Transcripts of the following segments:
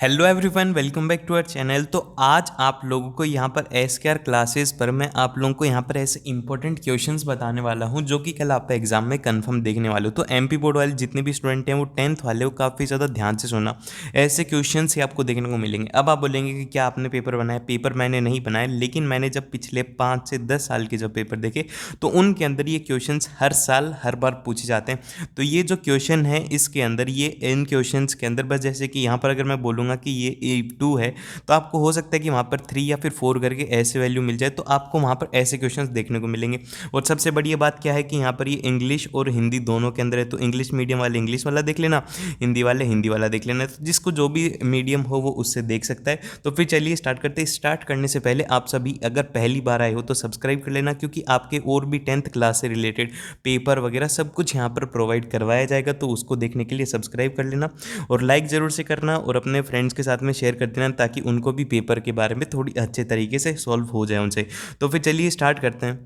Hello everyone, welcome back to our channel. तो आज आप लोगों को यहाँ पर एसकेआर क्लासेस पर मैं आप लोगों को यहाँ पर ऐसे इंपॉर्टेंट क्वेश्चंस बताने वाला हूँ जो कि कल आपका एग्जाम में कंफर्म देखने वाले हो। तो एमपी बोर्ड वाले जितने भी स्टूडेंट हैं वो 10th वाले वो काफ़ी ज़्यादा ध्यान से सुना, ऐसे क्वेश्चंस ही आपको देखने को मिलेंगे। अब आप बोलेंगे कि क्या आपने पेपर बनाया? पेपर मैंने नहीं बनाया, लेकिन मैंने जब पिछले 5 से 10 साल के जब पेपर देखे तो उनके अंदर ये क्वेश्चन हर साल हर बार पूछे जाते हैं। तो ये जो क्वेश्चन है इसके अंदर ये इन क्वेश्चंस के अंदर बस जैसे कि यहाँ पर अगर मैं बोलूँगा कि ये A2 है तो आपको हो सकता है कि वहाँ पर 3 या फिर 4 करके ऐसे वैल्यू मिल जाए, तो आपको वहाँ पर ऐसे क्वेश्चंस देखने को मिलेंगे। और सबसे बढ़िया बात क्या है कि यहाँ पर ये इंग्लिश और हिंदी दोनों के अंदर है। तो इंग्लिश मीडियम वाले इंग्लिश वाला देख लेना, हिंदी वाले हिंदी वाला देख लेना। तो जिसको जो भी मीडियम हो वो उससे देख सकता है। तो फिर चलिए स्टार्ट करते हैं। स्टार्ट करने से पहले आप सभी अगर पहली बार आए हो तो सब्सक्राइब कर लेना, क्योंकि आपके और भी 10th क्लास से रिलेटेड पेपर वगैरह सब कुछ यहाँ पर प्रोवाइड करवाया जाएगा। तो उसको देखने के लिए सब्सक्राइब कर लेना और लाइक ज़रूर से करना और अपने फ्रेंड्स के साथ में शेयर कर देना, ताकि उनको भी पेपर के बारे में थोड़ी अच्छे तरीके से सॉल्व हो जाए उनसे। तो फिर चलिए स्टार्ट करते हैं।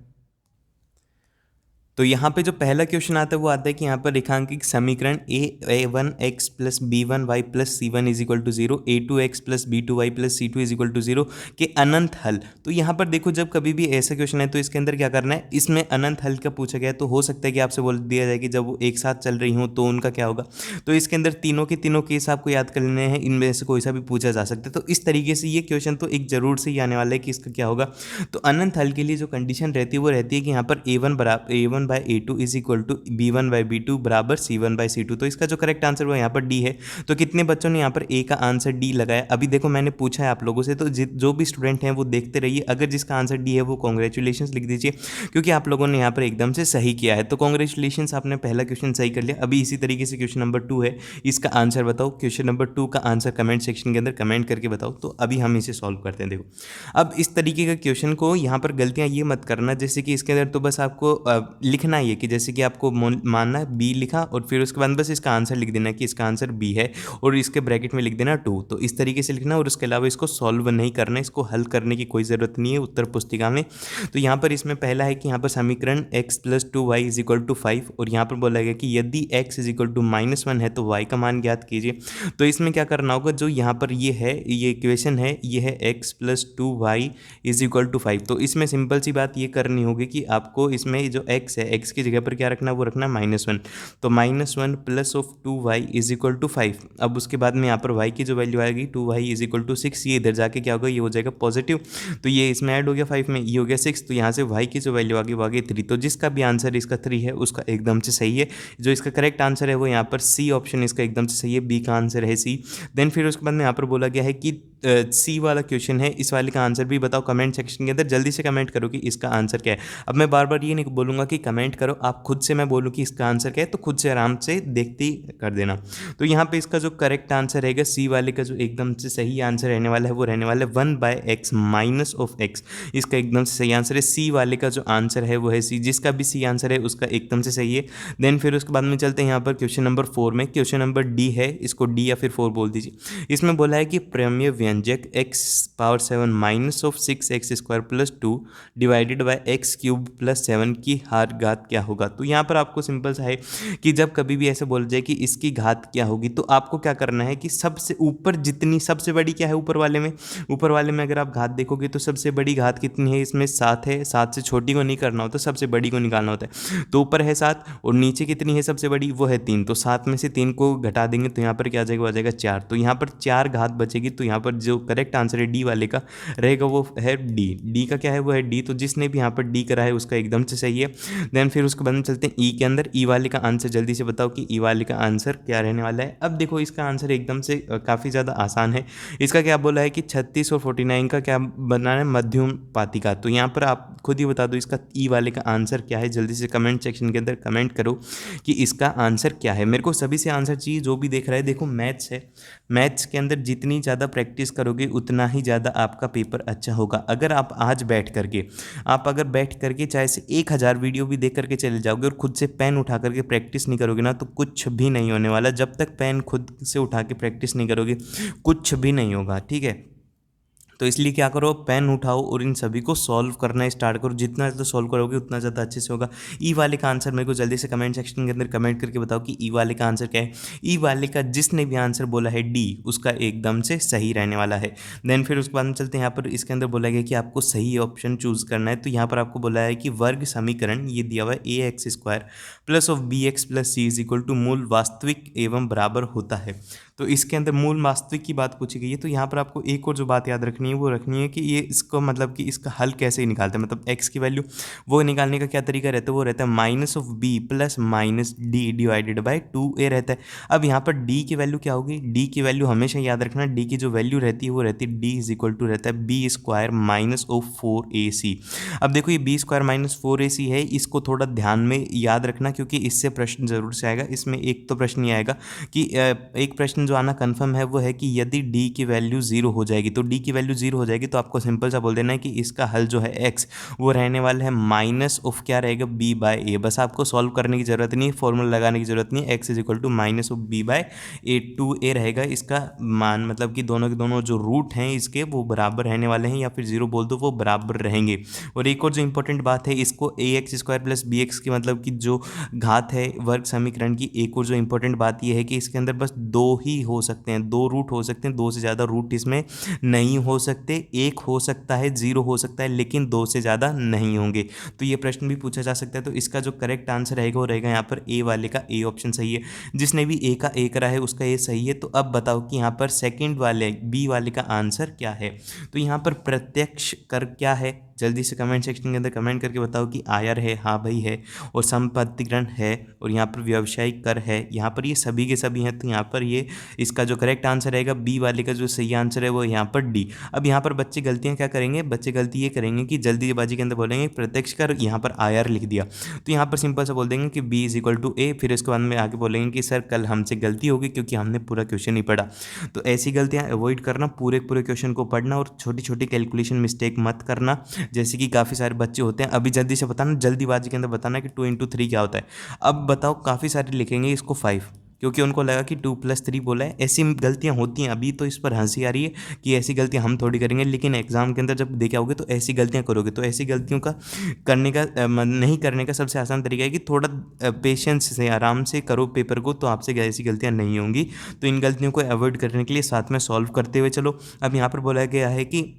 तो यहाँ पे जो पहला क्वेश्चन आता है वो आता है कि यहाँ पर रेखांकित समीकरण a1x plus B one Y plus C one is equal to zero, a2x plus B two Y plus C two is equal to zero के अनंत हल। तो यहाँ पर देखो, जब कभी भी ऐसा क्वेश्चन है तो इसके अंदर क्या करना है, इसमें अनंत हल का पूछा गया है। तो हो सकता है कि आपसे बोल दिया जाए कि जब वो एक साथ चल रही हो तो उनका क्या होगा। तो इसके अंदर तीनों के तीनों केस आपको याद कर लेने हैं, इनमें से कोई सा भी पूछा जा सकता है। तो इस तरीके से ये क्वेश्चन तो एक जरूर से ही आने वाला है कि इसका क्या होगा। तो अनंत हल के लिए जो कंडीशन रहती है वो रहती है कि यहाँ पर a1 by a2 is equal to b1 by b2 बराबर c1 बाय c2। तो इसका जो करेक्ट आंसर वो यहाँ पर डी है। तो कितने बच्चों ने यहाँ पर ए का आंसर डी लगाया? अभी देखो मैंने पूछा है आप लोगों से, तो जो भी स्टूडेंट हैं वो देखते रहिए। अगर जिसका आंसर डी है वो कॉन्ग्रेचुलेशन लिख दीजिए, क्योंकि आप लोगों ने यहाँ पर एकदम से सही किया है। तो कॉन्ग्रेचुलेशन, आपने पहला क्वेश्चन सही कर लिया। अभी इसी तरीके से क्वेश्चन नंबर 2 है, इसका आंसर बताओ। क्वेश्चन नंबर 2 का आंसर कमेंट सेक्शन के अंदर कमेंट करके बताओ। तो अभी हम इसे सॉल्व करते हैं। देखो, अब इस तरीके का क्वेश्चन को यहाँ पर गलतियाँ ये मत करना, जैसे कि इसके अंदर तो बस आपको लिखना ही है कि जैसे कि आपको मानना है बी लिखा और फिर उसके बाद बस इसका आंसर लिख देना है कि इसका आंसर बी है और इसके ब्रैकेट में लिख देना 2। तो इस तरीके से लिखना और उसके अलावा इसको सॉल्व नहीं करना, इसको हल करने की कोई ज़रूरत नहीं है उत्तर पुस्तिका में। तो यहाँ पर इसमें पहला है कि यहाँ पर समीकरण x plus 2y is equal to 5, और यहाँ पर बोला गया कि यदि x इज इक्वल टू -1 है तो y का मान ज्ञात कीजिए। तो इसमें क्या करना होगा, जो यहाँ पर ये है, ये इक्वेशन है, ये है x plus 2y is equal to 5। तो इसमें सिंपल सी बात ये करनी होगी कि आपको इसमें जो x है, x की जगह पर क्या रखना है, वो रखना -1। तो -1 plus of 2y is equal to 5। अब उसके बाद में यहाँ पर y की जो वैल्यू आएगी 2y इज इक्वल टू 6, ये इधर जाके क्या होगा, ये हो जाएगा पॉजिटिव। तो ये इसमें ऐड हो गया 5 में, ये हो गया 6। तो यहाँ से y की जो वैल्यू आ गई वो आ गई 3। तो जिसका भी आंसर इसका 3 है उसका एकदम से सही है। जो इसका करेक्ट आंसर है वो यहाँ पर सी ऑप्शन इसका एकदम से सही है, बी का आंसर है सी। देन फिर उसके बाद में यहाँ पर बोला गया है कि सी वाला क्वेश्चन है, इस वाले का आंसर भी बताओ कमेंट सेक्शन के अंदर। जल्दी से कमेंट करो कि इसका आंसर क्या है। अब मैं बार बार ये नहीं बोलूँगा कि कमेंट करो, आप खुद से मैं बोलूँ कि इसका आंसर क्या है तो खुद से आराम से देखते कर देना। तो यहाँ पे इसका जो करेक्ट आंसर रहेगा सी वाले का, जो एकदम से सही आंसर रहने वाला है वो रहने वाला है 1/x माइनस ऑफ x। इसका एकदम से सही आंसर है। सी वाले का जो आंसर है वो है सी, जिसका भी सी आंसर है उसका एकदम से सही है। देन फिर उसके बाद में चलते हैं यहाँ पर क्वेश्चन नंबर 4 में। क्वेश्चन नंबर डी है, इसको डी या फिर 4 बोल दीजिए। इसमें बोला है कि प्रमेय व्यंजक x⁻7 minus of 6x² plus 2 divided by x³ plus 7 की हर घात क्या होगा। तो यहाँ पर आपको सिंपल सा है कि जब कभी भी ऐसे बोल जाए कि इसकी घात क्या होगी, तो आपको क्या करना है कि सबसे ऊपर जितनी सबसे बड़ी क्या है ऊपर वाले में अगर आप घात देखोगे तो सबसे बड़ी घात कितनी है, इसमें 7 है। 7 से छोटी को नहीं करना होता, सबसे बड़ी को निकालना होता है। तो ऊपर है 7 और नीचे कितनी है सबसे बड़ी, वो है 3। तो 7 में से 3 को घटा देंगे तो यहाँ पर क्या आ जाएगा, आ जाएगा 4। तो यहाँ पर 4 घात बचेगी। तो यहाँ पर जो करेक्ट आंसर है डी वाले का रहेगा वो है डी का क्या है, वो है डी। तो जिसने भी यहाँ पर डी करा है उसका एकदम से सही है। देन फिर उसके बाद में चलते हैं ई के अंदर। ई वाले का आंसर जल्दी से बताओ कि ई वाले का आंसर क्या रहने वाला है। अब देखो इसका आंसर एकदम से काफ़ी ज़्यादा आसान है। इसका क्या बोला है कि 36 और 49 का क्या बनाना है, मध्यमानुपातिका। तो यहाँ पर आप खुद ही बता दो इसका ई वाले का आंसर क्या है। जल्दी से कमेंट सेक्शन के अंदर कमेंट करो कि इसका आंसर क्या है। मेरे को सभी से आंसर चाहिए जो भी देख रहा है। देखो मैथ्स है, मैथ्स के अंदर जितनी ज़्यादा प्रैक्टिस करोगे उतना ही ज़्यादा आपका पेपर अच्छा होगा। अगर आप आज बैठ करके चाहे से 1000 वीडियो भी देख करके चले जाओगे और खुद से पेन उठा करके प्रैक्टिस नहीं करोगे ना, तो कुछ भी नहीं होने वाला। जब तक पेन खुद से उठा के प्रैक्टिस नहीं करोगे कुछ भी नहीं होगा, ठीक है। तो इसलिए क्या करो, पेन उठाओ और इन सभी को सॉल्व करना स्टार्ट करो। जितना ज़्यादा सॉल्व करोगे उतना ज़्यादा अच्छे से होगा। ई वाले का आंसर मेरे को जल्दी से कमेंट सेक्शन के अंदर कमेंट करके बताओ कि ई वाले का आंसर क्या है। ई वाले का जिसने भी आंसर बोला है डी, उसका एकदम से सही रहने वाला है। देन फिर उसके बाद में चलते हैं, यहाँ पर इसके अंदर बोला गया कि आपको सही ऑप्शन चूज़ करना है। तो यहाँ पर आपको बोला है कि वर्ग समीकरण ये दिया हुआ है a x square plus of b x plus c is equal to मूल वास्तविक एवं बराबर होता है। तो इसके अंदर मूल वास्तविक की बात पूछी गई है। तो यहाँ पर आपको एक और जो बात याद रखनी है वो रखनी है कि ये इसको मतलब कि इसका हल कैसे निकालते हैं, मतलब एक्स की वैल्यू वो निकालने का क्या तरीका रहता है, वो रहता है minus of B plus minus D divided by 2a रहता है। अब यहाँ पर डी की वैल्यू क्या होगी, डी की वैल्यू हमेशा याद रखना, डी की जो वैल्यू रहती है वो रहती है डी इज इक्वल टू रहता है B square minus of 4ac। अब देखो ये बी स्क्वायर माइनस 4ac है, इसको थोड़ा ध्यान में याद रखना क्योंकि इससे प्रश्न जरूर से आएगा। इसमें एक तो प्रश्न ये आएगा कि एक प्रश्न जो आना कन्फर्म है वो है कि यदि d की वैल्यू 0 हो जाएगी, तो d की वैल्यू 0 हो जाएगी तो आपको सिंपल सा बोल देना है कि इसका हल जो है x वो रहने वाला है माइनस ऑफ क्या रहेगा b बाय ए। बस आपको सॉल्व करने की जरूरत नहीं है, फॉर्मूला लगाने की जरूरत नहीं है। x is equal to minus of b by A 2a रहेगा इसका मान, मतलब कि दोनों के दोनों जो रूट हैं इसके वो बराबर रहने वाले हैं, या फिर 0 बोल दो वो बराबर रहेंगे। और एक और जो इंपॉर्टेंट बात है, इसको a x square plus b x की मतलब कि जो घात है वर्ग समीकरण की, एक और जो इंपॉर्टेंट बात यह है कि इसके अंदर बस दो ही हो सकते हैं, दो रूट हो सकते हैं, दो से ज़्यादा रूट इसमें नहीं हो सकते। एक हो सकता है, 0 हो सकता है, लेकिन दो से ज़्यादा नहीं होंगे। तो ये प्रश्न भी पूछा जा सकता है। तो इसका जो करेक्ट आंसर रहेगा वो रहेगा यहाँ पर ए वाले का ए ऑप्शन सही है। जिसने भी ए का ए करा है उसका ए सही है। तो अब बताओ कि यहाँ पर सेकंड वाले बी वाले का आंसर क्या है। तो यहाँ पर प्रत्यक्ष कर क्या है, जल्दी से कमेंट सेक्शन के अंदर कमेंट करके बताओ कि आयर है, हाँ भाई है, और संपत्तिकरण है, और यहाँ पर व्यावसायिक कर है, यहाँ पर ये सभी के सभी हैं। तो यहाँ पर ये इसका जो करेक्ट आंसर रहेगा बी वाले का जो सही आंसर है वो यहाँ पर डी। अब यहाँ पर बच्चे गलतियाँ क्या करेंगे, बच्चे गलती ये करेंगे कि जल्दीबाजी के अंदर बोलेंगे प्रत्यक्ष कर, यहाँ पर आयर लिख दिया। तो यहाँ पर सिंपल सा बोल देंगे कि बी इज इक्वल टू ए, फिर इसके बाद में आगे बोलेंगे कि सर कल हमसे गलती होगी क्योंकि हमने पूरा क्वेश्चन नहीं पढ़ा। तो ऐसी गलतियाँ अवॉइड करना, पूरे क्वेश्चन को पढ़ना और छोटी छोटी कैलकुलेशन मिस्टेक मत करना। जैसे कि काफ़ी सारे बच्चे होते हैं, अभी जल्दी से बताना, जल्दीबाजी के अंदर बताना कि 2 × 3 क्या होता है। अब बताओ काफ़ी सारे लिखेंगे इसको 5 क्योंकि उनको लगा कि 2 + 3 बोला है। ऐसी गलतियां होती हैं, अभी तो इस पर हंसी आ रही है कि ऐसी गलतियां हम थोड़ी करेंगे, लेकिन एग्जाम के अंदर जब देखे आओगे तो ऐसी गलतियां करोगे। तो ऐसी गलतियों का करने का नहीं करने का सबसे आसान तरीका है कि थोड़ा पेशेंस से आराम से करो पेपर को, तो आपसे ऐसी गलतियां नहीं होंगी। तो इन गलतियों को अवॉइड करने के लिए साथ में सॉल्व करते हुए चलो। अब यहाँ पर बोला गया है कि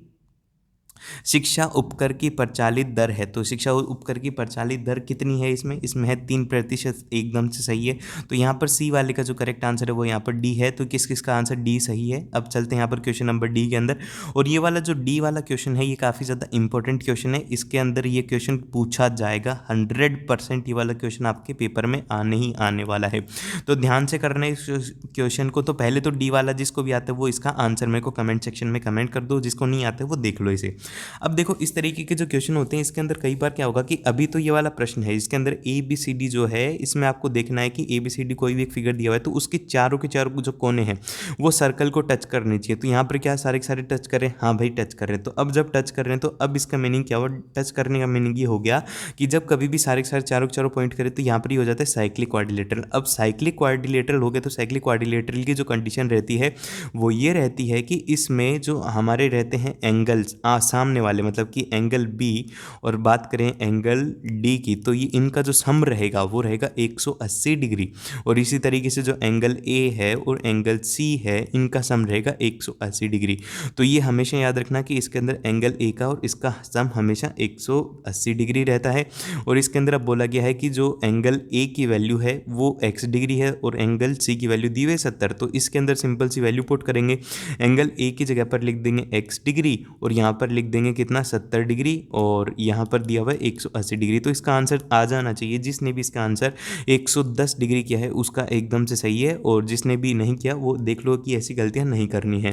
शिक्षा उपकर की प्रचालित दर है। तो शिक्षा उपकर की प्रचालित दर कितनी है, इसमें है 3%, एकदम से सही है। तो यहाँ पर सी वाले का जो करेक्ट आंसर है वो यहाँ पर डी है। तो किस किस का आंसर डी सही है। अब चलते हैं यहाँ पर क्वेश्चन नंबर डी के अंदर। और ये वाला जो डी वाला क्वेश्चन है ये काफ़ी ज़्यादा इंपॉर्टेंट क्वेश्चन है। इसके अंदर ये क्वेश्चन पूछा जाएगा 100%। ये वाला क्वेश्चन आपके पेपर में आने ही आने वाला है। तो ध्यान से करना है इस क्वेश्चन को। तो पहले तो डी वाला जिसको भी आता है वो इसका आंसर मेरे को कमेंट सेक्शन में कमेंट कर दो, जिसको नहीं आता है वो देख लो इसे। अब देखो इस तरीके के जो क्वेश्चन होते हैं इसके अंदर कई बार क्या होगा कि अभी तो ये वाला प्रश्न है, इसके अंदर ए बी सी डी जो है इसमें आपको देखना है कि ए बी सी डी कोई भी एक फिगर दिया हुआ है तो उसके चारों के चारों जो कोने हैं वो सर्कल को टच करने चाहिए। तो यहाँ पर क्या सारे के सारे टच करें, हाँ भाई टच कर रहे हैं। तो अब जब टच कर रहे हैं तो अब इसका मीनिंग क्या हुआ, टच करने का मीनिंग ये हो गया कि जब कभी भी सारे के सारे चारों के चारों पॉइंट करें तो यहाँ पर ही हो जाता है साइक्लिक क्वाड्रिलेटरल। अब साइक्लिक क्वाड्रिलेटरल हो गया तो साइक्लिक क्वाड्रिलेटरल की जो कंडीशन रहती है वो ये रहती है कि इसमें जो हमारे रहते हैं एंगल्स सामने वाले, मतलब कि एंगल बी और बात करें एंगल डी की, तो ये इनका जो सम रहेगा वो रहेगा 180 डिग्री। और इसी तरीके से जो एंगल ए है और एंगल सी है इनका सम रहेगा 180 डिग्री। तो ये हमेशा याद रखना कि इसके अंदर एंगल ए का और इसका सम हमेशा 180 डिग्री रहता है। और इसके अंदर अब बोला गया है कि जो एंगल ए की वैल्यू है वो x डिग्री है और एंगल सी की वैल्यू दी हुई 70। तो इसके अंदर सिंपल सी वैल्यू पुट करेंगे, एंगल ए की जगह पर लिख देंगे x डिग्री और यहाँ पर लिख देंगे कितना 70 डिग्री और यहाँ पर दिया हुआ है 180 डिग्री। तो इसका आंसर आ जाना चाहिए। जिसने भी इसका आंसर 110 डिग्री किया है उसका एकदम से सही है, और जिसने भी नहीं किया वो देख लो कि ऐसी गलतियाँ नहीं करनी है।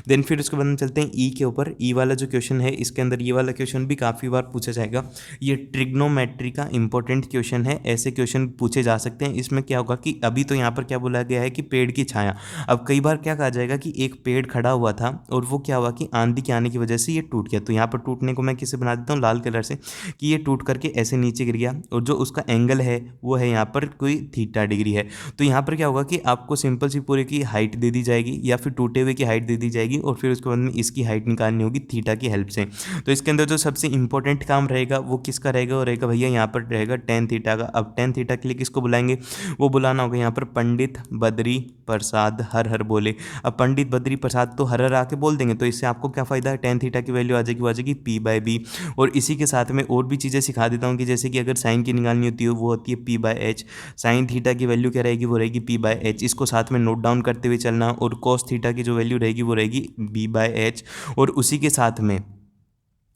देन फिर उसके बाद हम चलते हैं ई के ऊपर। ई वाला जो क्वेश्चन है इसके अंदर ये वाला क्वेश्चन भी काफ़ी बार पूछा जाएगा। ये ट्रिग्नोमेट्री का इंपॉर्टेंट क्वेश्चन है, ऐसे क्वेश्चन पूछे जा सकते हैं। इसमें क्या होगा कि अभी तो यहाँ पर क्या बोला गया है कि पेड़ की छाया। अब कई बार क्या कहा जाएगा कि एक पेड़ खड़ा हुआ था और वो क्या हुआ कि आंधी के आने की वजह से ये टूट गया। तो यहाँ पर टूटने को मैं किसे बना देता हूँ लाल कलर से कि ये टूट करके ऐसे नीचे गिर गया और जो उसका एंगल है वो है यहाँ पर कोई थीटा डिग्री है। तो यहाँ पर क्या होगा कि आपको सिंपल सी पूरे की हाइट दे दी जाएगी या फिर टूटे हुए की हाइट दे दी जाएगी और फिर उसके बाद में इसकी हाइट निकालनी होगी थीटा की हेल्प से। तो इसके अंदर जो सबसे इंपॉर्टेंट काम रहेगा वो किसका रहेगा, वो रहेगा भैया यहाँ पर रहेगा टेन थीटा का। अब टेन थीटा के लिए किसको बुलाएंगे, वो बुलाना होगा यहाँ पर पंडित बद्री प्रसाद हर हर बोले। अब पंडित बद्री प्रसाद तो हर हर आके बोल देंगे तो इससे आपको क्या फ़ायदा है, टेन थीटा की वैल्यू आ जाएगी, वो आ जाएगी पी बाय बी। और इसी के साथ में और भी चीज़ें सिखा देता हूँ कि जैसे कि अगर साइन की निकालनी होती है वो होती है P by H. Sine theta की वैल्यू क्या रहेगी, वो रहेगी पी बाय एच। इसको साथ में नोट डाउन करते हुए चलना। और कॉस थीटा की जो वैल्यू रहेगी वो रहेगी बी बाय एच। और उसी के साथ में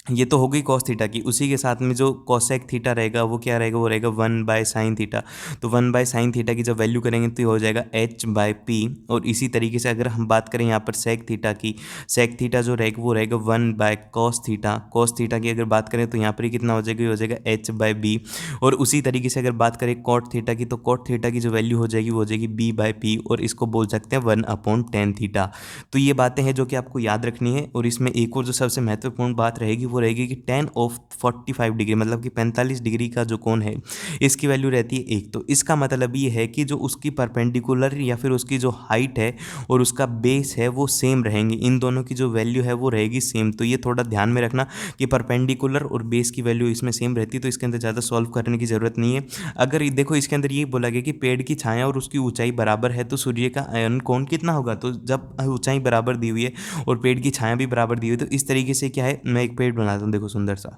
ये तो हो गई कॉस थीटा की, उसी के साथ में जो कॉसेक थीटा रहेगा वो क्या रहेगा, वो रहेगा वन बाय साइन थीटा। तो वन बाय साइन थीटा की जब वैल्यू करेंगे तो ये हो जाएगा एच बाय पी। और इसी तरीके से अगर हम बात करें यहाँ पर सेक थीटा की, सेक थीटा जो रहेगा वो रहेगा one by cos theta. Cos theta की अगर बात करें तो यहाँ पर ही कितना हो जाएगा, ये हो जाएगा एच बाय बी। और उसी तरीके से अगर बात करें कॉट थीटा की, तो कॉट थीटा की जो वैल्यू हो जाएगी वो हो जाएगी बी बाय पी। और इसको बोल सकते हैं वन अपॉन टेन थीटा। तो ये बातें हैं जो कि आपको याद रखनी है। और इसमें एक और जो सबसे महत्वपूर्ण बात रहेगी वो रहेगी कि टेन ऑफ 45 डिग्री मतलब कि 45 डिग्री का जो कोण है इसकी वैल्यू रहती है एक। तो इसका मतलब ये है कि जो उसकी परपेंडिकुलर या फिर उसकी जो हाइट है और उसका बेस है वो सेम रहेंगे, इन दोनों की जो वैल्यू है वो रहेगी सेम। तो ये थोड़ा ध्यान में रखना कि परपेंडिकुलर और बेस की वैल्यू इसमें सेम रहती है, तो इसके अंदर ज़्यादा सॉल्व करने की ज़रूरत नहीं है। अगर देखो इसके अंदर ये बोला गया कि पेड़ की छाया और उसकी ऊंचाई बराबर है तो सूर्य का आयन कोण कितना होगा। तो जब ऊंचाई बराबर दी हुई है और पेड़ की छाया भी बराबर दी हुई है तो इस तरीके से क्या है, मैं एक पेड़ बनाता हूँ, देखो सुंदर सा,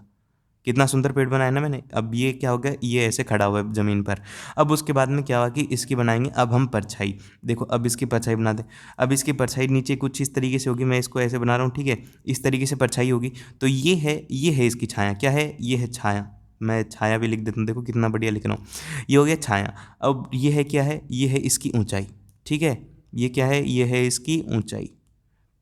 कितना सुंदर पेड़ बनाया ना मैंने। अब ये क्या हो गया, ये ऐसे खड़ा हुआ है ज़मीन पर। अब उसके बाद में क्या हुआ कि इसकी बनाएंगे अब हम परछाई। देखो अब इसकी परछाई बना दें। अब इसकी परछाई नीचे कुछ इस तरीके से होगी, मैं इसको ऐसे बना रहा हूँ, ठीक है, इस तरीके से परछाई होगी। तो ये है इसकी छाया, क्या है, ये है छाया। मैं छाया भी लिख देता हूँ, देखो कितना बढ़िया लिख रहा हूँ, ये हो गया छाया। अब ये है क्या है, ये है इसकी ऊंचाई, ठीक है, ये क्या है, ये है इसकी ऊंचाई।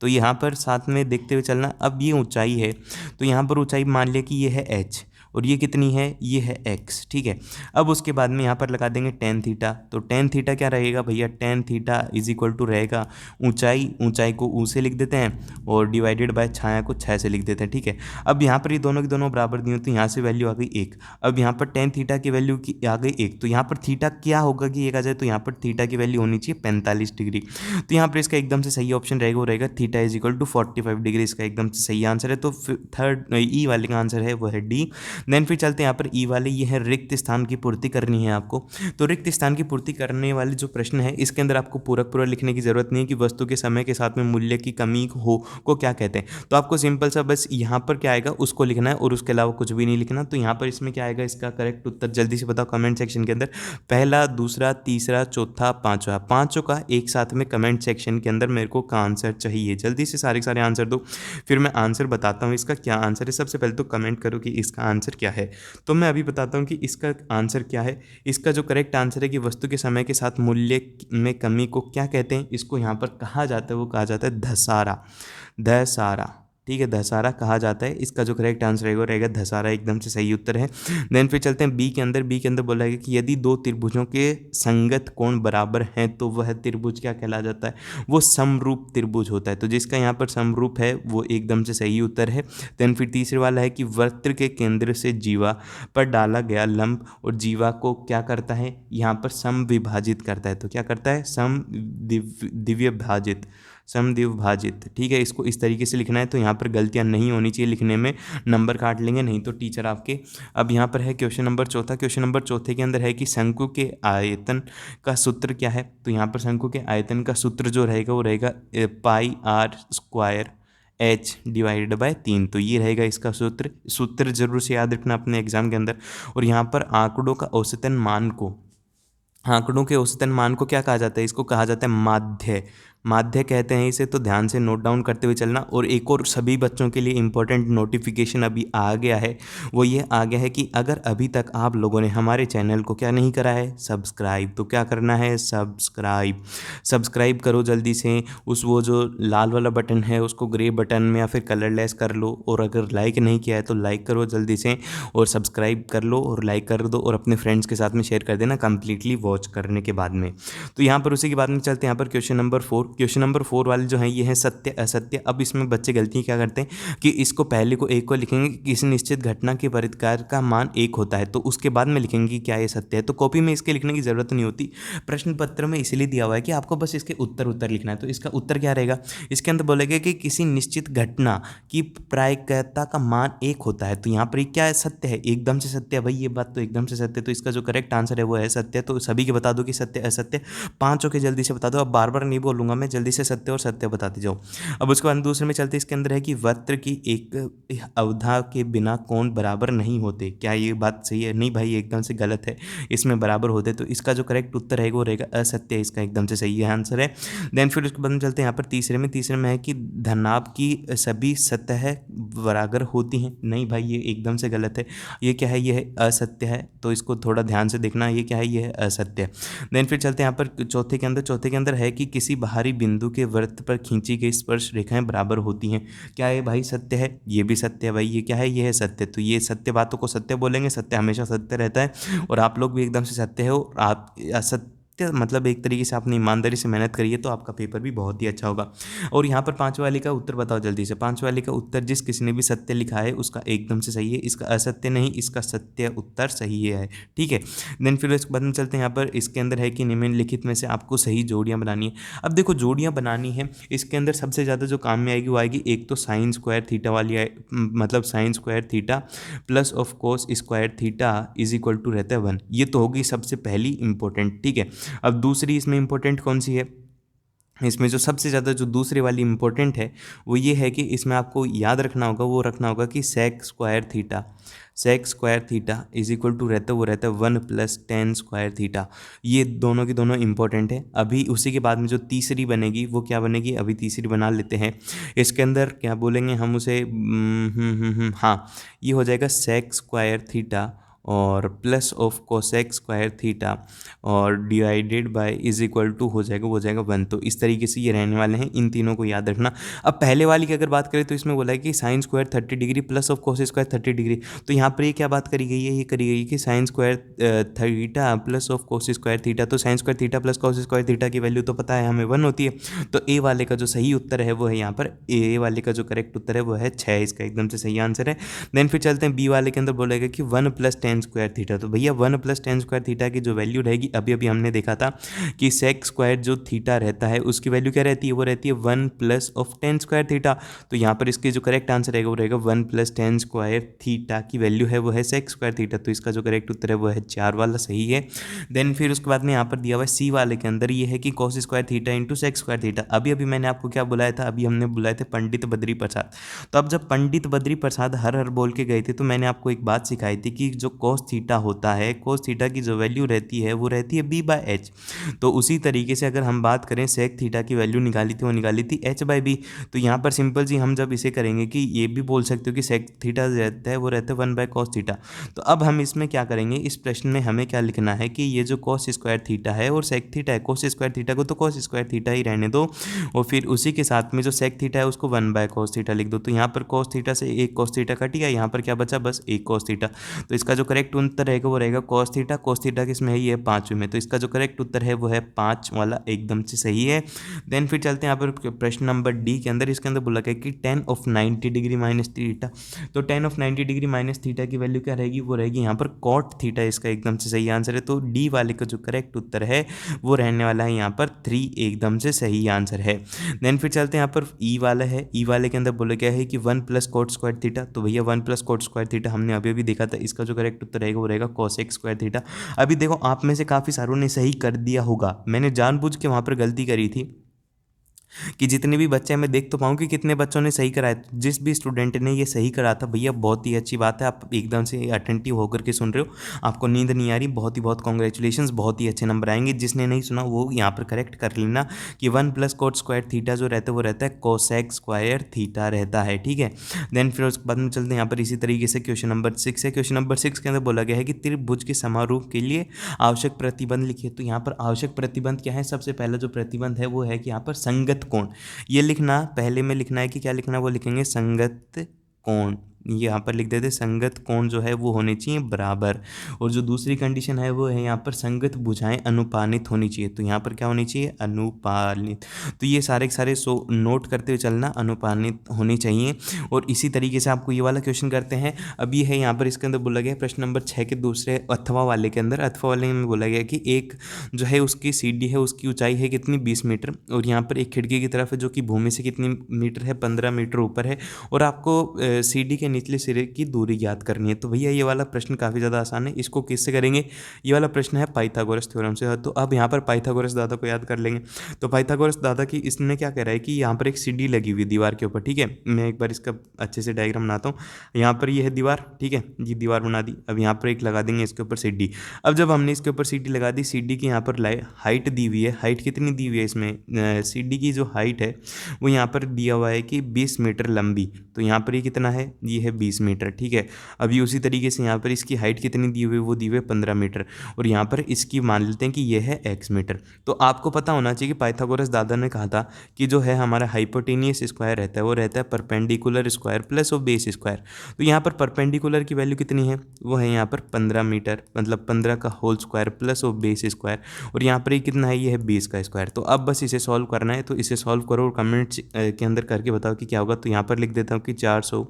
तो यहाँ पर साथ में देखते हुए चलना। अब ये ऊंचाई है तो यहाँ पर ऊंचाई मान लिया कि ये है h और ये कितनी है, ये है x, ठीक है। अब उसके बाद में यहाँ पर लगा देंगे टेन थीटा। तो टेन थीटा क्या रहेगा भैया, tan theta is equal to रहेगा ऊंचाई को ऊ से लिख देते हैं और डिवाइडेड बाय छाया को 6 से लिख देते हैं, ठीक है। अब यहाँ पर ये दोनों की दोनों बराबर दी हो तो यहाँ से वैल्यू आ गई 1। अब यहाँ पर टेन थीटा की वैल्यू की आ गई 1, तो यहाँ पर थीटा क्या होगा कि 1 आ जाए, तो यहाँ पर थीटा की वैल्यू होनी चाहिए 45 डिग्री। तो यहाँ पर इसका एकदम से सही ऑप्शन रहेगा, वो रहेगा theta is equal to 45 degree. इसका एकदम से सही आंसर है। तो थर्ड ई वाले का आंसर है वो है डी। देन फिर चलते हैं यहाँ पर ई वाले, ये है रिक्त स्थान की पूर्ति करनी है आपको। तो रिक्त स्थान की पूर्ति करने वाले जो प्रश्न है इसके अंदर आपको पूरा लिखने की जरूरत नहीं है कि वस्तु के समय के साथ में मूल्य की कमी हो को क्या कहते हैं। तो आपको सिंपल सा बस यहाँ पर क्या आएगा उसको लिखना है और उसके अलावा कुछ भी नहीं लिखना। तो यहाँ पर इसमें क्या आएगा, इसका करेक्ट उत्तर जल्दी से बताओ कमेंट सेक्शन के अंदर। पहला, दूसरा, तीसरा, चौथा, पांचवा, पांचों का एक साथ में कमेंट सेक्शन के अंदर मेरे को का आंसर चाहिए। जल्दी से सारे आंसर दो, फिर मैं आंसर बताता हूँ इसका क्या आंसर है। सबसे पहले तो कमेंट करो कि इसका आंसर क्या है। तो मैं अभी बताता हूँ कि इसका आंसर क्या है। इसका जो करेक्ट आंसर है कि वस्तु के समय के साथ मूल्य में कमी को क्या कहते हैं, इसको यहाँ पर कहा जाता है, वो कहा जाता है धसारा। धसारा, ठीक है, धसारा कहा जाता है। इसका जो करेक्ट आंसर रहेगा रहेगा धसारा, एकदम से सही उत्तर है। देन फिर चलते हैं बी के अंदर। बी के अंदर बोला गया कि यदि दो त्रिभुजों के संगत कोण बराबर हैं तो वह त्रिभुज क्या कहला जाता है, वो समरूप त्रिभुज होता है। तो जिसका यहाँ पर समरूप है वो एकदम से सही उत्तर है। देन फिर तीसरे वाला है कि वृत्त के केंद्र से जीवा पर डाला गया लंब और जीवा को क्या करता है, यहाँ पर समविभाजित करता है। तो क्या करता है, समद्विभाजित, समद्विभाजित, ठीक है। इसको इस तरीके से लिखना है। तो यहाँ पर गलतियाँ नहीं होनी चाहिए लिखने में, नंबर काट लेंगे नहीं तो टीचर आपके। अब यहाँ पर है क्वेश्चन नंबर चौथा। क्वेश्चन नंबर चौथे के अंदर है कि शंकु के आयतन का सूत्र क्या है। तो यहाँ पर शंकु के आयतन का सूत्र जो रहेगा वो रहेगा pi r square h divided by 3। तो ये रहेगा इसका सूत्र जरूर से याद रखना अपने एग्जाम के अंदर। और यहाँ पर आंकड़ों का औसतन मान को, आंकड़ों के औसतन मान को क्या कहा जाता है, इसको कहा जाता है माध्य। माध्य कहते हैं इसे, तो ध्यान से नोट डाउन करते हुए चलना। और एक और सभी बच्चों के लिए इंपॉर्टेंट नोटिफिकेशन अभी आ गया है, वो ये आ गया है कि अगर अभी तक आप लोगों ने हमारे चैनल को क्या नहीं करा है, सब्सक्राइब, तो क्या करना है, सब्सक्राइब करो जल्दी से। वो जो लाल वाला बटन है उसको ग्रे बटन में या फिर कलरलेस कर लो। और अगर लाइक नहीं किया है तो लाइक करो जल्दी से और सब्सक्राइब कर लो और लाइक कर दो और अपने फ्रेंड्स के साथ में शेयर कर देना कंप्लीटली वॉच करने के बाद में। तो यहाँ पर उसी के बाद में चलते हैं यहाँ पर क्वेश्चन नंबर 4। क्वेश्चन नंबर 4 वाले जो हैं ये हैं सत्य असत्य। अब इसमें बच्चे गलती क्या करते हैं कि इसको पहले को एक को लिखेंगे कि किसी निश्चित घटना के परिकार का मान एक होता है, तो उसके बाद में लिखेंगे कि क्या ये सत्य है। तो कॉपी में इसके लिखने की ज़रूरत नहीं होती, प्रश्न पत्र में इसलिए दिया हुआ है कि आपको बस इसके उत्तर लिखना है। तो इसका उत्तर क्या रहेगा, इसके अंदर बोलेगा कि किसी निश्चित घटना की प्रायिकता का मान एक होता है। तो यहाँ पर क्या है, सत्य है, एकदम से सत्य है भाई, ये बात तो एकदम से सत्य है। तो इसका जो करेक्ट आंसर है वो है सत्य। तो सभी के बता दो कि सत्य असत्य, पांचों के जल्दी से बता दो। अब बार बार नहीं बोलूंगा मैं, जल्दी से सत्य और सत्य बताते जाओ। अब उसके बाद दूसरे में चलते, इसके अंदर है कि वक्र की एक अवधा के बिना कोण बराबर नहीं होते। क्या ये बात सही है? नहीं भाई, एकदम से गलत है, इसमें बराबर होते। तो इसका जो करेक्ट उत्तर है वो रहेगा असत्य, इसका एकदम से सही है आंसर है। देन फिर उसके बाद में चलते हैं यहाँ पर तीसरे में है कि धनाभ की सभी सतह बराबर होती हैं। नहीं भाई, ये एकदम से गलत है, ये क्या है, ये है असत्य है। तो इसको थोड़ा ध्यान से देखना, ये क्या है, ये है असत्य। देन फिर चलते हैं यहाँ पर चौथे के अंदर है कि किसी बाहरी बिंदु के वृत्त पर खींची गई स्पर्श रेखाएं बराबर होती हैं। क्या है भाई, सत्य है, ये भी सत्य है भाई, ये क्या है, ये है सत्य। तो ये सत्य बातों को सत्य बोलेंगे, सत्य हमेशा सत्य रहता है। और आप लोग भी एकदम से सत्य हो, आप असत्य मतलब एक तरीके से आपने ईमानदारी से मेहनत करिए तो आपका पेपर भी बहुत ही अच्छा होगा। और यहाँ पर पांचवा वाले का उत्तर बताओ जल्दी से। पांचवा वाले का उत्तर जिस किसी ने भी सत्य लिखा है उसका एकदम से सही है, इसका असत्य नहीं, इसका सत्य उत्तर सही है, ठीक है। देन फिर इसके बाद में चलते हैं यहाँ पर, इसके अंदर है कि निम्नलिखित में से आपको सही जोड़ियाँ बनानी है। अब देखो जोड़ियाँ बनानी है, इसके अंदर सबसे ज़्यादा जो काम में आएगी वो आएगी एक तो साइन स्क्वायर थीटा वाली मतलब sine square theta plus of cos square theta is equal to रहता है 1। ये तो होगी सबसे पहली इंपॉर्टेंट, ठीक है। अब दूसरी इसमें इंपॉर्टेंट कौन सी है, इसमें जो सबसे ज़्यादा जो दूसरी वाली इंपॉर्टेंट है वो ये है कि इसमें आपको याद रखना होगा कि sec square theta is equal to रहता है 1 + tan स्क्वायर थीटा। ये दोनों की दोनों इंपॉर्टेंट है। अभी उसी के बाद में जो तीसरी बनेगी वो क्या बनेगी, अभी तीसरी बना लेते हैं। इसके अंदर क्या बोलेंगे हम उसे, हाँ, ये हो जाएगा सेक स्क्वायर थीटा और plus of cosec square theta और divided by is equal to हो जाएगा, वो हो जाएगा 1। तो इस तरीके से ये रहने वाले हैं, इन तीनों को याद रखना। अब पहले वाली की अगर बात करें तो इसमें बोला है कि sine square 30 degree plus of cos square 30 degree. तो यहाँ पर ये क्या बात करी गई है, ये करी गई है कि sine square theta plus of cos square theta. तो sine square theta plus cos square theta की वैल्यू तो पता है हमें 1 होती है। तो ए वाले का जो सही उत्तर है वो है यहाँ पर, ए वाले का जो करेक्ट उत्तर है वो है 6, इसका एकदम से सही आंसर है। देन फिर चलते हैं बी वाले के अंदर, बोलेगा कि 1 + tan स्क्वायर थीटा। तो भैया 1 + tan स्क्वायर थीटा की जो वैल्यू रहेगी, अभी हमने देखा था कि सेक स्क्वायर जो थीटा रहता है उसकी वैल्यू क्या रहती है, वो रहती है 1 + tan स्क्वायर थीटा। तो यहाँ पर इसके जो करेक्ट आंसर रहेगा वो रहेगा 1 + tan स्क्वायर थीटा की वैल्यू है वो है सेक स्क्वायर थीटा। तो इसका जो करेक्ट उत्तर है वो है 4 वाला, सही है। देन फिर उसके बाद में यहाँ पर दिया हुआ है सी वाले के अंदर, ये है कि cos square theta into sec square theta. अभी मैंने आपको क्या बुलाया था, अभी हमने बुलाए थे पंडित बद्री प्रसाद। तो अब जब पंडित बद्री प्रसाद हर बोल के गए थे तो मैंने आपको एक बात सिखाई थी कि जो cos थीटा होता है, cos थीटा की जो वैल्यू रहती है वो रहती है b/h। तो उसी तरीके से अगर हम बात करें सेक थीटा की वैल्यू निकाली थी, वो निकाली थी h/b। तो यहाँ पर सिंपल जी हम जब इसे करेंगे कि ये भी बोल सकते हो कि सेक थीटा रहता है वो रहता है 1/cos थीटा। तो अब हम इसमें क्या करेंगे, इस प्रश्न में हमें क्या लिखना है कि ये जो cos स्क्वायर थीटा है और सेक थीटा है, cos स्क्वायर थीटा को तो cos स्क्वायर थीटा ही रहने दो, और फिर उसी के साथ में जो सेक थीटा है उसको 1/cos थीटा लिख दो। तो यहाँ पर cos थीटा से एक cos थीटा कट गया, यहाँ पर क्या बचा, बस एक cos थीटा। तो इसका जो करेक्ट उत्तर रहेगा वो रहेगा cos थीटा किसमें है, ये 5वें में। तो इसका जो करेक्ट उत्तर है वो है 5 वाला, एकदम से सही है। देन फिर चलते हैं यहाँ पर प्रश्न नंबर डी के अंदर, इसके अंदर बोला गया कि tan of 90 degree minus theta. तो tan of 90 degree minus theta की वैल्यू क्या रहेगी, वो रहेगी यहाँ पर cot थीटा, इसका एकदम से सही आंसर है। तो डी वाले का जो करेक्ट उत्तर है वो रहने वाला है यहाँ पर 3, एकदम से सही आंसर है। देन फिर चलते हैं यहाँ पर ई वाला है, ई वाले के अंदर बोला गया है कि 1 + cot स्क्वायर थीटा। तो भैया 1 + cot स्क्वायर थीटा हमने अभी देखा था, इसका जो करेक्ट उत्तर रहेगा वो रहेगा cosec स्क्वायर थीटा। अभी देखो आप में से काफ़ी सारों ने सही कर दिया होगा, मैंने जानबूझ के वहाँ पर गलती करी थी कि जितने भी बच्चे, मैं देख तो पाऊँ कि कितने बच्चों ने सही कराया। जिस भी स्टूडेंट ने ये सही करा था भैया बहुत ही अच्छी बात है, आप एकदम से अटेंटिव होकर के सुन रहे हो, आपको नींद नहीं आ रही, बहुत कॉन्ग्रेचुलेशंस, बहुत ही अच्छे नंबर आएंगे। जिसने नहीं सुना वो यहाँ पर करेक्ट कर लेना कि 1 + cot स्क्वायर थीटा जो रहता है वो रहता है कोसेक स्क्वायर थीटा रहता है, ठीक है। देन फिर उसके बाद में चलते हैं यहाँ पर इसी तरीके से क्वेश्चन नंबर 6 है। क्वेश्चन नंबर 6 के अंदर बोला गया है कि त्रिभुज के समारूप के लिए आवश्यक प्रतिबंध लिखिए। तो यहाँ पर आवश्यक प्रतिबंध क्या है, सबसे पहला जो प्रतिबंध है वो है कि यहाँ पर संगत कोण, ये लिखना, पहले में लिखना है कि क्या लिखना है, वो लिखेंगे संगत कोण। यहाँ पर लिख देते संगत कोण जो है वो होने चाहिए बराबर। और जो दूसरी कंडीशन है वो है यहाँ पर संगत भुजाएं अनुपानित होनी चाहिए। तो यहाँ पर क्या होनी चाहिए, अनुपानित। तो ये सारे के सारे नोट करते हुए चलना, अनुपानित होनी चाहिए। और इसी तरीके से आपको ये वाला क्वेश्चन करते हैं। अब ये है यहाँ पर इसके अंदर बोला गया प्रश्न नंबर 6 के दूसरे अथवा वाले के अंदर, अथवा वाले में बोला गया कि एक जो है उसकी सीढ़ी है, उसकी ऊंचाई है कितनी, 20 मीटर। और यहाँ पर एक खिड़की की तरफ है जो कि भूमि से कितनी मीटर है, 15 मीटर ऊपर है। और आपको सीढ़ी के निचले सिरे की दूरी ज्ञात करनी है। तो भैया ये वाला प्रश्न काफ़ी ज़्यादा आसान है। इसको किससे करेंगे, ये वाला प्रश्न है पाइथागोरस थ्योरम से। तो अब यहाँ पर पाइथागोरस दादा को याद कर लेंगे। तो पाइथागोरस दादा की इसने क्या कह रहा है कि यहाँ पर एक सीढ़ी लगी हुई दीवार के ऊपर, ठीक है। मैं एक बार इसका अच्छे से डायग्राम बनाता हूँ। यहाँ पर ये है दीवार, ठीक है, ये दीवार बना दी। अब यहाँ पर एक लगा देंगे इसके ऊपर सीढ़ी। अब जब हमने इसके ऊपर सीढ़ी लगा दी, सीढ़ी की यहाँ पर हाइट दी हुई है। हाइट कितनी दी हुई है इसमें, सीढ़ी की जो हाइट है वो यहाँ पर दिया हुआ है कि 20 मीटर लंबी। तो यहाँ पर ये कितना है, ये है 20 मीटर, ठीक है। अभी उसी तरीके से यहाँ पर इसकी हाइट कितनी दी हुई है, वो दी हुई है 15 मीटर। और यहाँ पर इसकी मान लेते हैं कि ये है x मीटर। तो आपको पता होना चाहिए कि पाइथागोरस दादा ने कहा था कि जो है हमारा हाइपोटेनियस स्क्वायर रहता है वो रहता है perpendicular square plus of base square. तो यहाँ पर परपेंडिकुलर की वैल्यू कितनी है, वो है यहाँ पर 15 मीटर, मतलब 15 का whole square plus of base square. और यहाँ पर ये कितना है, ये है 20 का स्क्वायर। तो अब बस इसे सॉल्व करना है। तो इसे सॉल्व करो और कमेंट्स के अंदर करके बताओ कि क्या होगा। तो यहाँ पर लिख देता हूँ कि 400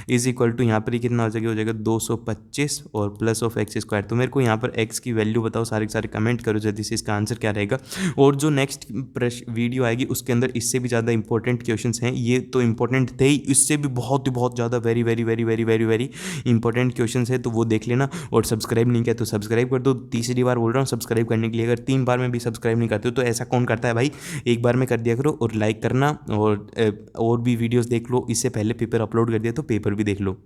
इज इक्वल टू यहाँ पर ये कितना हो जाएगा 225 और प्लस ऑफ एक्स स्क्वायर। तो मेरे को यहाँ पर एक्स की वैल्यू बताओ, सारे के सारे कमेंट करो जल्दी से, इसका आंसर क्या रहेगा। और जो नेक्स्ट वीडियो आएगी उसके अंदर इससे भी ज़्यादा इंपॉर्टेंट क्वेश्चंस हैं। ये तो इंपॉर्टेंट थे ही, इससे भी बहुत ज़्यादा very very very very very very important questions है। तो वो देख लेना। और सब्सक्राइब नहीं किया तो सब्सक्राइब कर दो। तीसरी बार बोल रहा हूँ सब्सक्राइब करने के लिए। अगर 3 बार में भी सब्सक्राइब नहीं करते हो तो ऐसा कौन करता है भाई, एक बार में कर दिया करो। और लाइक करना, और भी वीडियोज़ देख लो। इससे पहले पेपर अपलोड कर दिया तो पेपर भी देख लो।